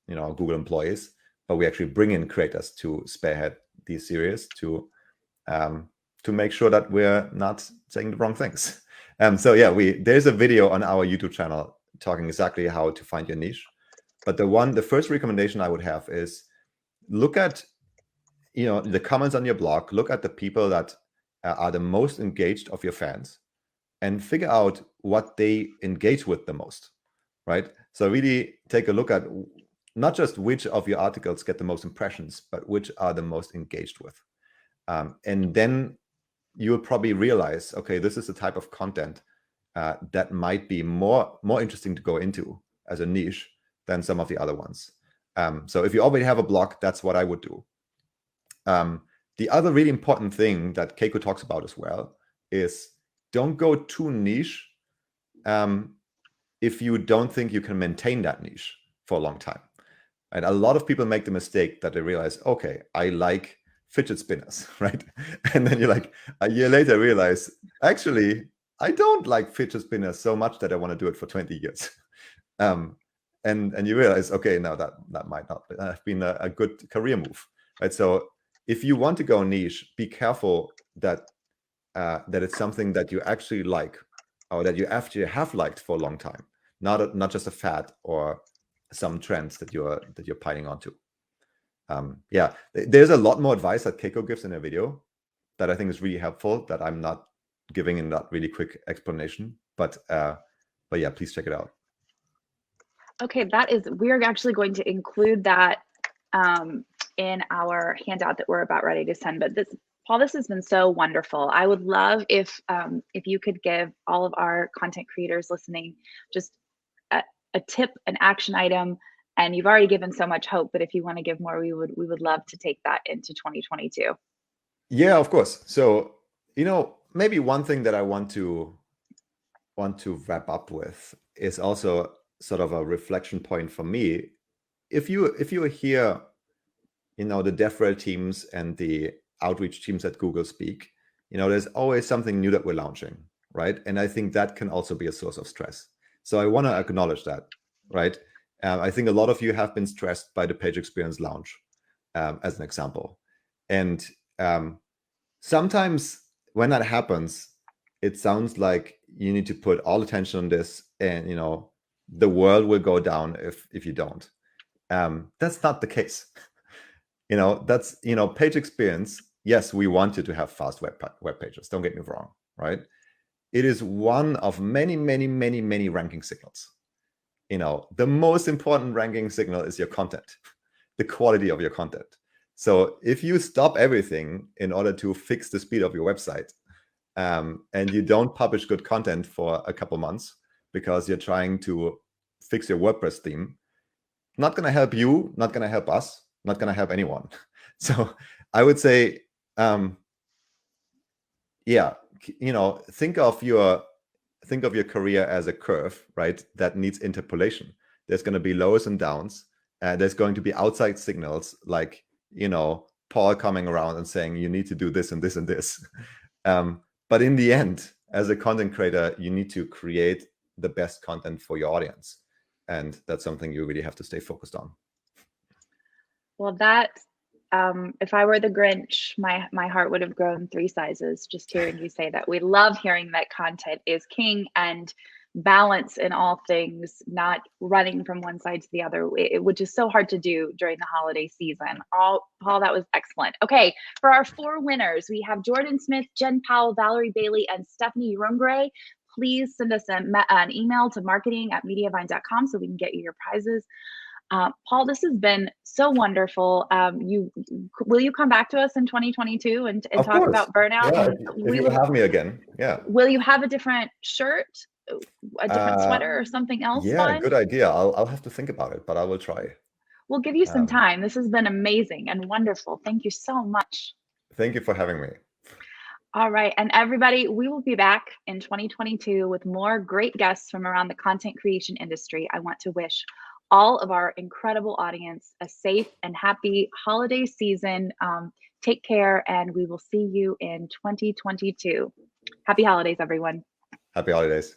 Google employees, but we actually bring in creators to spearhead these series to make sure that we're not saying the wrong things. So yeah, there's a video on our YouTube channel talking exactly how to find your niche. But the first recommendation I would have is look at, the comments on your blog, look at the people that are the most engaged of your fans and figure out what they engage with the most, right? So really take a look at not just which of your articles get the most impressions, but which are the most engaged with. And then you will probably realize, okay, this is the type of content that might be more interesting to go into as a niche than some of the other ones. So if you already have a blog, that's what I would do. The other really important thing that Keiko talks about as well is don't go too niche if you don't think you can maintain that niche for a long time. And a lot of people make the mistake that they realize, okay, I like fidget spinners, right? And then you're like, a year later realize, actually, I don't like fidget spinners so much that I want to do it for 20 years. And you realize, okay, now that might not have been a good career move, right? So if you want to go niche, be careful that it's something that you actually like, or that you actually have liked for a long time, not just a fad or some trends that you're piling onto. Yeah, there's a lot more advice that Keiko gives in a video that I think is really helpful that I'm not giving in that really quick explanation. But yeah, please check it out. Okay, we're actually going to include that in our handout that we're about ready to send. But Paul, this has been so wonderful. I would love if you could give all of our content creators listening just a tip, an action item. And you've already given so much hope, but if you want to give more, we would love to take that into 2022. Yeah, of course. So, maybe one thing that I want to wrap up with is also sort of a reflection point for me. If you hear, the DevRel teams and the outreach teams at Google speak, there's always something new that we're launching, right? And I think that can also be a source of stress. So I want to acknowledge that, right? I think a lot of you have been stressed by the page experience launch, as an example. And sometimes when that happens, it sounds like you need to put all attention on this, and the world will go down if you don't. That's not the case. That's page experience. Yes, we want you to have fast web pages. Don't get me wrong, right? It is one of many, many, many, many ranking signals. The most important ranking signal is your content, the quality of your content. So if you stop everything in order to fix the speed of your website, and you don't publish good content for a couple months because you're trying to fix your WordPress theme, not going to help you, not going to help us, not going to help anyone. So I would say, yeah, think of your career as a curve, right? That needs interpolation. There's going to be lows and downs. There's going to be outside signals like, Paul coming around and saying, you need to do this and this and this. But in the end, as a content creator, you need to create the best content for your audience. And that's something you really have to stay focused on. Well, if I were the Grinch, my heart would have grown 3 sizes just hearing you say that. We love hearing that content is king and balance in all things, not running from one side to the other, which is so hard to do during the holiday season. Paul, that was excellent. Okay, for our 4 winners, we have Jordan Smith, Jen Powell, Valerie Bailey, and Stephanie Rumgray. Please send us an email to marketing@mediavine.com so we can get you your prizes. Paul, this has been so wonderful. Will you come back to us in 2022 and talk about burnout? Yeah, if you will have me again. Yeah. Will you have a different shirt, a different sweater, or something else? Yeah, fun? Good idea. I'll have to think about it, but I will try. We'll give you some time. This has been amazing and wonderful. Thank you so much. Thank you for having me. All right. And everybody, we will be back in 2022 with more great guests from around the content creation industry. I want to wish all of our incredible audience a safe and happy holiday season. Take care, and we will see you in 2022. Happy holidays, everyone. Happy holidays.